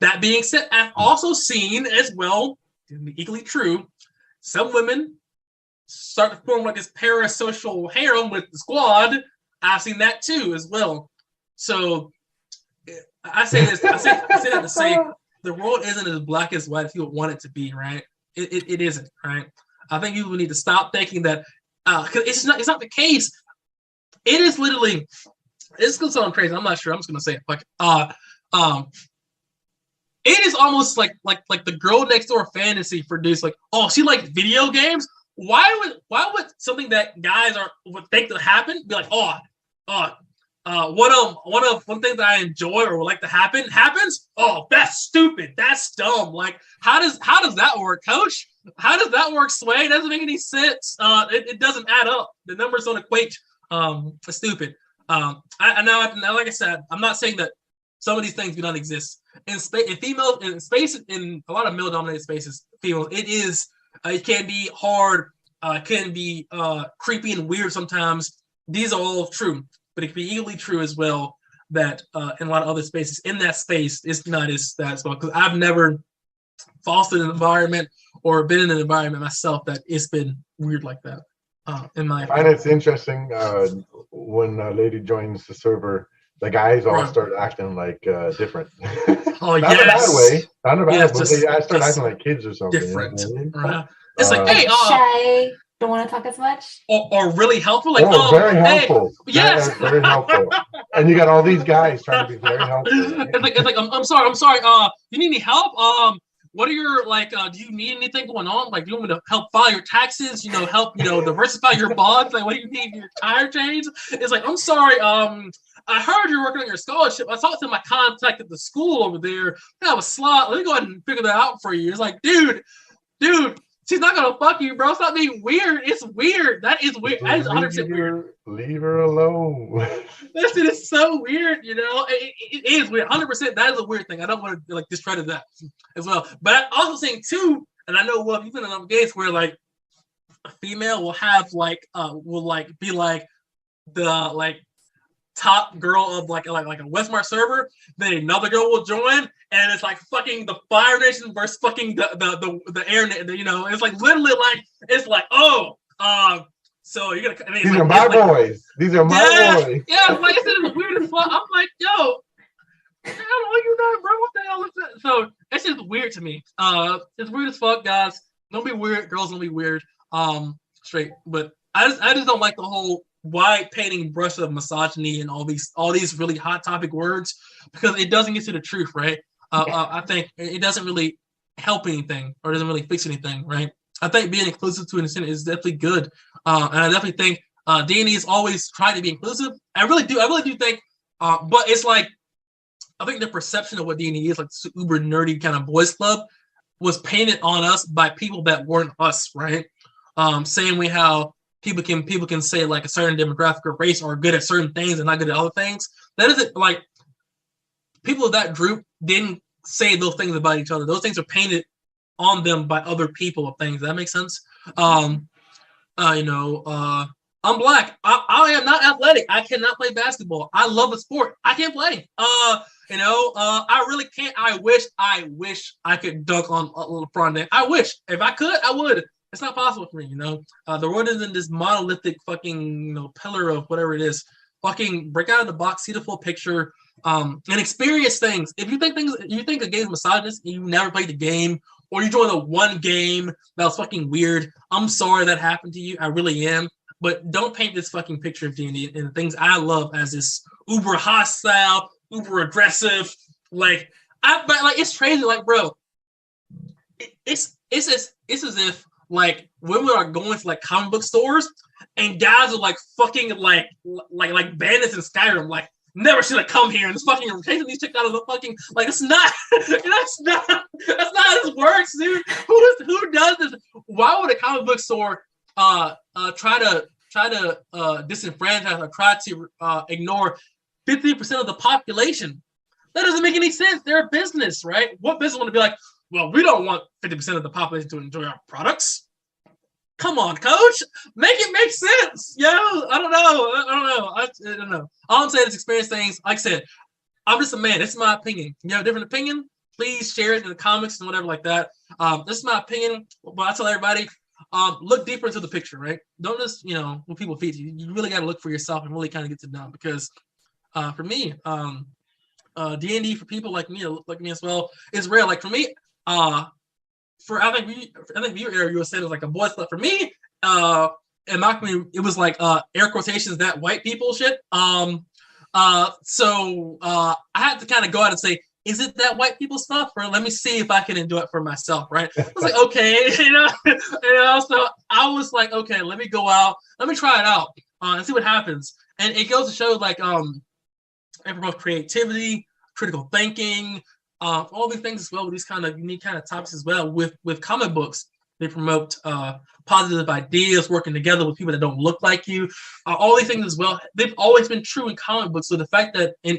That being said, I've also seen as well, equally true, some women start to form like this parasocial harem with the squad. I've seen that too as well. So I say this, I say that to say the world isn't as black as white as people want it to be, right? It isn't, right? I think people need to stop thinking that because it's not the case. It is literally, it's gonna sound crazy. I'm not sure. I'm just gonna say it. Like it is almost like the girl next door fantasy for dudes. Like, oh, she likes video games. Why would something that guys would think to happen be like, one thing that I enjoy or would like to happens? Oh, that's stupid. That's dumb. Like, how does that work, Coach? How does that work, Sway? It doesn't make any sense. It doesn't add up. The numbers don't equate. It's stupid. I know, like I said, I'm not saying that some of these things do not exist. In space, in a lot of male-dominated spaces, females, it can be hard, can be creepy and weird sometimes. These are all true, but it can be equally true as well that in a lot of other spaces, in that space, it's not as that as well. Because I've never fostered an environment or been in an environment myself that it's been weird like that. In my
opinion. And it's interesting when a lady joins the server, the guys all start acting like different.
Oh,
not in a bad way. Not in a bad way.
But
they start acting like kids or something.
Different.
You know?
It's like, hey,
shy, don't want to talk as much.
Or really helpful. Like,
very helpful.
Hey, yes.
Very helpful. And you got all these guys trying to be very helpful. Right?
It's like, I'm sorry. You need any help? What are your do you need anything going on? Like, do you want me to help file your taxes? Help diversify your bonds. Like, what do you need? Your tire change? It's like, I'm sorry. I heard you're working on your scholarship. I talked to my contact at the school over there. I have a slot. Let me go ahead and figure that out for you. It's like, dude, she's not gonna fuck you, bro. Stop being weird. It's weird. That is weird. That is 100% weird.
Leave her alone.
That shit is so weird, It is weird. 100%. That is a weird thing. I don't want to discredit that as well. But I'm also saying too, and I know you've been in a case where like a female will have be like the top girl of like a Westmart server, then another girl will join, and it's like fucking the Fire Nation versus fucking the Air Nation. It's like literally so you're gonna.
These are my boys. These are my boys.
Yeah, like I said, it's weird as fuck. I'm like, yo, I don't know you know, bro. What the hell is that? So it's just weird to me. It's weird as fuck, guys. Don't be weird. Girls don't be weird. Straight, but I just don't like the whole wide painting brush of misogyny and all these really hot topic words, because it doesn't get to the truth, right? I think it doesn't really help anything or doesn't really fix anything, right? I think being inclusive to an extent is definitely good, and I definitely think D&D has always tried to be inclusive. I really do think, but it's like I think the perception of what D&D is, like this uber nerdy kind of boys club, was painted on us by people that weren't us, right? Same way how people can say like a certain demographic or race are good at certain things and not good at other things. That isn't like people of that group didn't say those things about each other. Those things are painted on them by other people of things. Does that make sense? I'm black. I am not athletic. I cannot play basketball. I love the sport. I can't play. I really can't. I wish I could dunk on LeBron. I wish. If I could, I would. It's not possible for me, The world isn't this monolithic fucking, pillar of whatever it is. Fucking break out of the box, see the full picture, and experience things. If you think a game's misogynist and you never played the game, or you joined the one game that was fucking weird, I'm sorry that happened to you. I really am. But don't paint this fucking picture of D&D and the things I love as this uber hostile, uber aggressive. But it's crazy. Like, bro, it's as if like women are going to like comic book stores and guys are like fucking like bandits in Skyrim. Like, never should have come here and this fucking chasing these chicks out of the fucking it's not that's not how this works, dude. Who does this? Why would a comic book store try to disenfranchise or try to ignore 50% of the population? That doesn't make any sense. They're a business, right? What business want to be like, well, we don't want 50% of the population to enjoy our products? Come on, coach. Make it make sense. I don't know. All I'm saying is experience things. Like I said, I'm just a man. This is my opinion. You have a different opinion? Please share it in the comments and whatever like that. This is my opinion. But I tell everybody, look deeper into the picture, right? Don't just, when people feed you. You really got to look for yourself and really kind of get to know. Because for me, D&D for people like me as well is rare. Like for me, I think your area you were saying it was like a boys club. For me, in my community, it was like air quotations that white people shit. So I had to kind of go out and say, is it that white people stuff, or let me see if I can enjoy it for myself, right? I was like, okay, So I was like, okay, let me go out, let me try it out and see what happens. And it goes to show like it promotes creativity, critical thinking, all these things as well, with these kind of unique kind of topics as well. With comic books, they promote positive ideas, working together with people that don't look like you. All these things as well. They've always been true in comic books. So the fact that in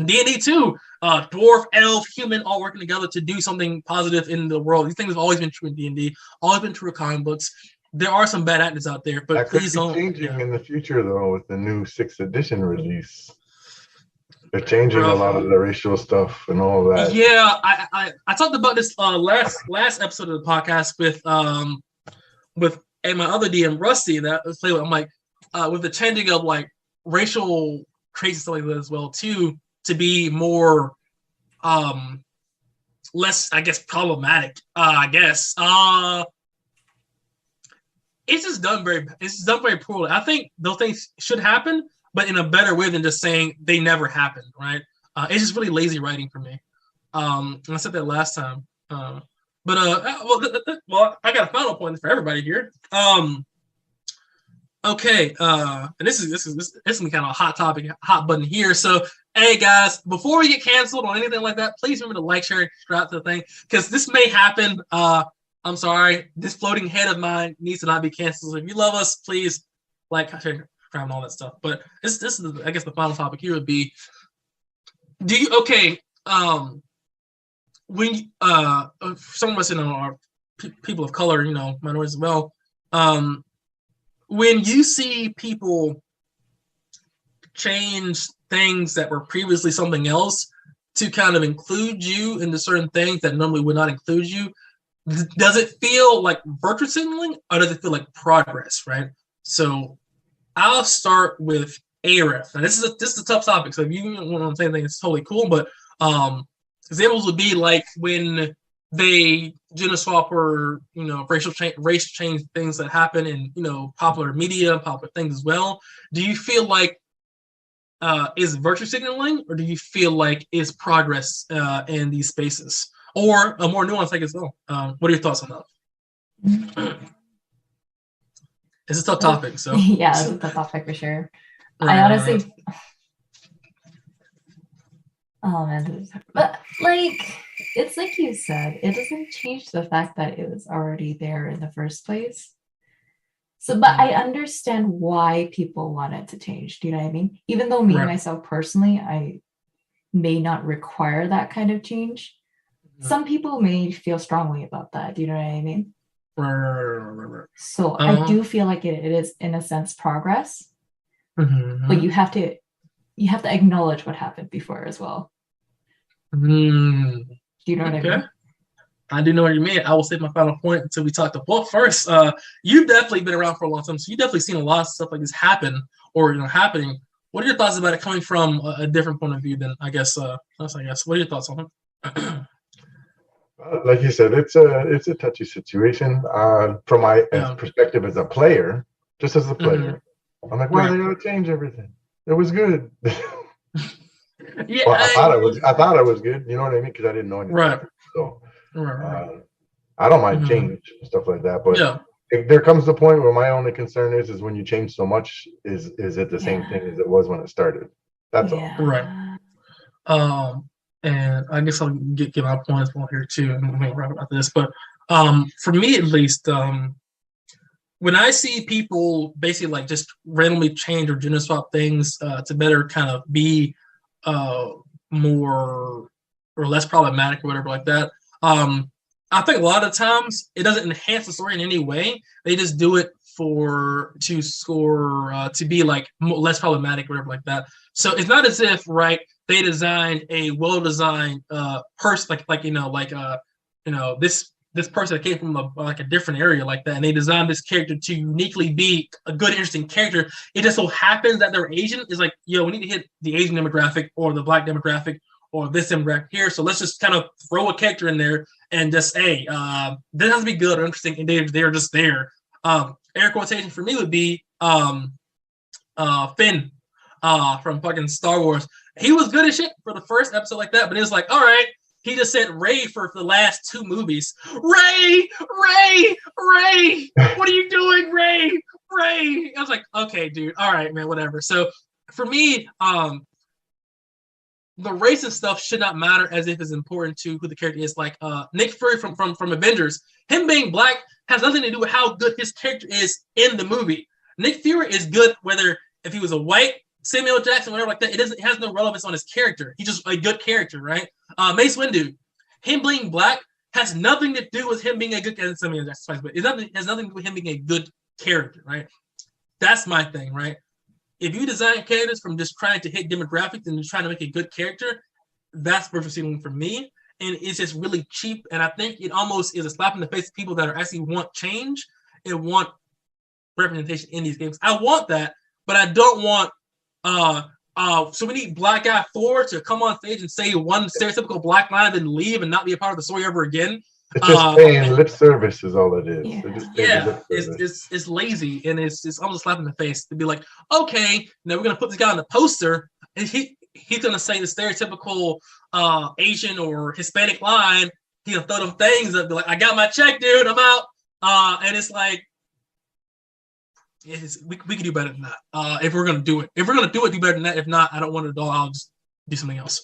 D&D too, dwarf, elf, human, all working together to do something positive in the world. These things have always been true in D&D. Always been true in comic books. There are some bad actors out there, but
that
please don't.
Changing in the future though, with the new 6th edition release. They're changing a lot of the racial stuff and all that.
Yeah, I talked about this last episode of the podcast with my other DM Rusty. I'm like with the changing of like racial traits and stuff like that as well too, to be more less, I guess, problematic. It's just done very poorly. I think those things should happen, but in a better way than just saying they never happened, right? It's just really lazy writing for me. And I said that last time. Well, I got a final point for everybody here. Okay, and this is kind of a hot topic, hot button here. So, hey guys, before we get canceled or anything like that, please remember to like, share, and subscribe to the thing, because this may happen. I'm sorry, this floating head of mine needs to not be canceled. So if you love us, please like, share, and all that stuff. But this is, I guess, the final topic here would be: when some of us are people of color, minorities as well. When you see people change things that were previously something else to kind of include you into certain things that normally would not include you, does it feel like virtue signaling, or does it feel like progress, right? So I'll start with AREF. Now this is a tough topic, so if you want to say anything, it's totally cool. But examples would be like when they gender swap or race change things that happen in popular media, popular things as well. Do you feel like is virtue signaling, or do you feel like is progress in these spaces, or a more nuanced like as well? What are your thoughts on that? It's a tough topic. So
yeah, it's a tough topic for sure.
Right,
I honestly,
right.
oh man, but like it's like you said, it doesn't change the fact that it was already there in the first place. So, but I understand why people want it to change. Do you know what I mean? Even though me
Right.
myself personally, I may not require that kind of change. Some people may feel strongly about that. Do you know what I mean?
Right.
So I do feel like it is in a sense progress, but you have to acknowledge what happened before as well. Do you know what I mean?
I do know what you mean. I will save my final point until we talk to Well, first, you've definitely been around for a long time, so you've definitely seen a lot of stuff like this happen or happening. What are your thoughts about it coming from a different point of view than I guess us? I guess. What are your thoughts on it?
Like you said, it's a touchy situation. From my perspective as a player, just as a player, I'm like, well, they gotta change everything. It was good.
Yeah,
well, I thought it was good. You know what I mean? Because I didn't know anything.
Right.
So, I don't mind change and stuff like that. But if there comes the point where my only concern is when you change so much, is it the same thing as it was when it started? That's all.
Right. And I guess I'll get my points on here too, and we'll wrap about this. But for me at least, when I see people basically like just randomly change or gender swap things to better kind of be more or less problematic or whatever like that, I think a lot of times it doesn't enhance the story in any way. They just do it to score to be like less problematic or whatever like that. So it's not as if they designed a well-designed person this person that came from a different area like that, and they designed this character to uniquely be a good, interesting character. It just so happens that they're Asian. Is like, we need to hit the Asian demographic or the Black demographic or this demographic here. So let's just kind of throw a character in there and just, this has to be good or interesting, and they're just there. Air quotation for me would be Finn from fucking Star Wars. He was good as shit for the first episode like that, but it was like, all right. He just said Ray for the last 2 movies. Ray! What are you doing, Ray? I was like, okay, dude. All right, man, whatever. So for me, the race and stuff should not matter as if it's important to who the character is. Like Nick Fury from Avengers, him being Black has nothing to do with how good his character is in the movie. Nick Fury is good whether if he was a white Samuel Jackson, whatever like that. It has no relevance on his character. He's just a good character, right? Mace Windu, him being Black has nothing to do with him being a good character. Samuel Jackson, but it has nothing to do with him being a good character, right? That's my thing, right? If you design characters from just trying to hit demographics and just trying to make a good character, that's virtue signaling for me. And it's just really cheap. And I think it almost is a slap in the face to people that are actually want change and want representation in these games. I want that, but I don't want so we need Black Guy Thor to come on stage and say one stereotypical Black line and then leave and not be a part of the story ever again.
It's just paying lip service is all it is.
It's lazy, and it's almost a slap in the face to be like, okay, now we're gonna put this guy on the poster, and he's gonna say the stereotypical Asian or Hispanic line. He'll throw them things up, be like, I got my check, dude, I'm out. And it's like, we can do better than that. If we're gonna do it, do better than that. If not, I don't want it at all. I'll just do something else.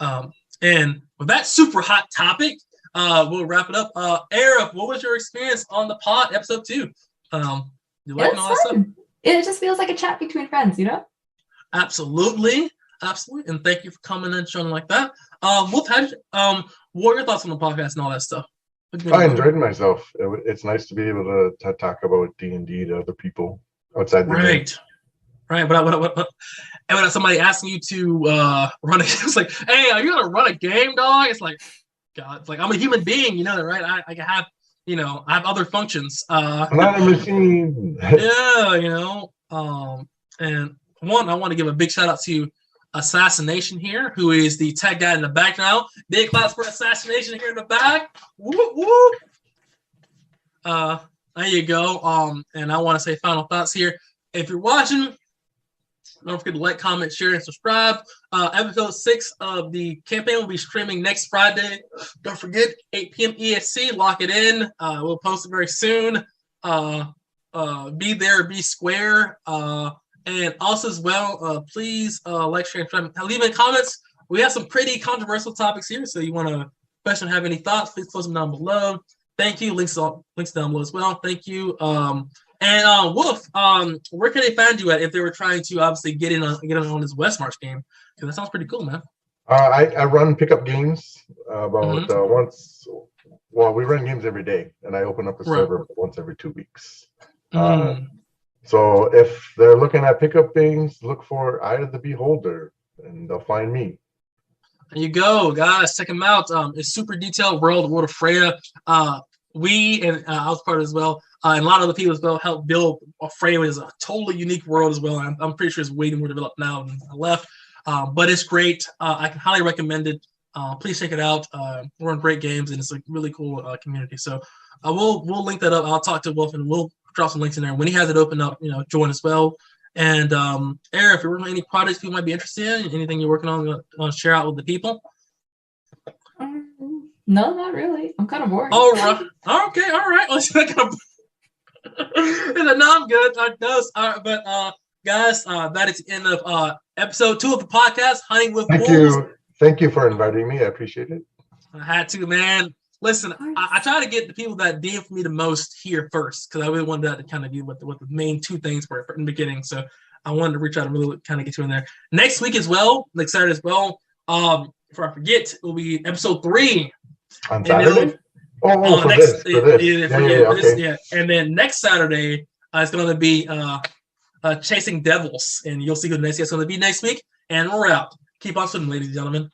And with that super hot topic, we'll wrap it up. Arif, what was your experience on the pod episode 2? You liking all that stuff?
It just feels like a chat between friends, you know?
Absolutely. And thank you for coming and showing like that. Wolf, what are your thoughts on the podcast and all that stuff?
I enjoyed myself. It's nice to be able to talk about D&D to other people outside the game.
Right. But when somebody asking you to run a game, it's like, hey, are you gonna run a game, dog? It's like, God, it's like I'm a human being, you know that, right? I have, I have other functions.
I'm not a machine.
Yeah, and one, I want to give a big shout out to Assassination here, who is the tech guy in the back now. Big claps for Assassination here in the back. Whoop, whoop. There you go. And I want to say final thoughts here. If you're watching, don't forget to like, comment, share, and subscribe. Episode 6 of the campaign will be streaming next Friday. Don't forget, 8 p.m. EST. Lock it in. We'll post it very soon. Be there, be square. And also as well, please like, share, and subscribe. Leave in comments. We have some pretty controversial topics here, so you want to question, have any thoughts, please post them down below. Thank you. Links down below as well. Thank you. And Wolf, where can they find you at if they were trying to obviously get in on this West March game? Because that sounds pretty cool, man.
I run pickup games about once. Well, we run games every day, and I open up a server once every 2 weeks. So if they're looking at pickup things, look for Eye of the Beholder, and they'll find me.
There you go, guys. Check them out. It's super detailed world of Freya. We and I was part of it as well, and a lot of other people as well helped build Freya is a totally unique world as well. And I'm pretty sure it's way more developed now than I left, but it's great. I can highly recommend it. Please check it out. We're in great games, and it's a really cool community. So we'll link that up. I'll talk to Wolf, and we'll drop some links in there. When he has it open up, join as well. And Aaron, if you're working on any projects people might be interested in, anything you're working on, share out with the people.
No, not really. I'm kind of bored.
All right. Okay. All right. Let's no, I'm good. But guys, that is the end of episode 2 of the podcast, Hunting with Wolves.
Thank you for inviting me. I appreciate it.
I had to, man. Listen, I try to get the people that DM for me the most here first, because I really wanted that to kind of be what the main 2 things were in the beginning. So I wanted to reach out and really kind of get you in there. Next week as well, next Saturday as well. Before I forget, it will be episode 3.
On Saturday? For this.
Yeah. And then next Saturday, it's going to be Chasing Devils. And you'll see who the next guest is going to be next week. And we're out. Keep on swimming, ladies and gentlemen.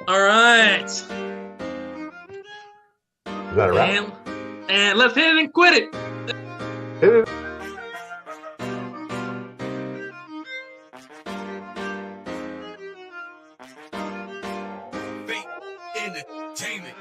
All right.
Is that a wrap?
And let's hit it and quit it.
Hit it.
Entertainment.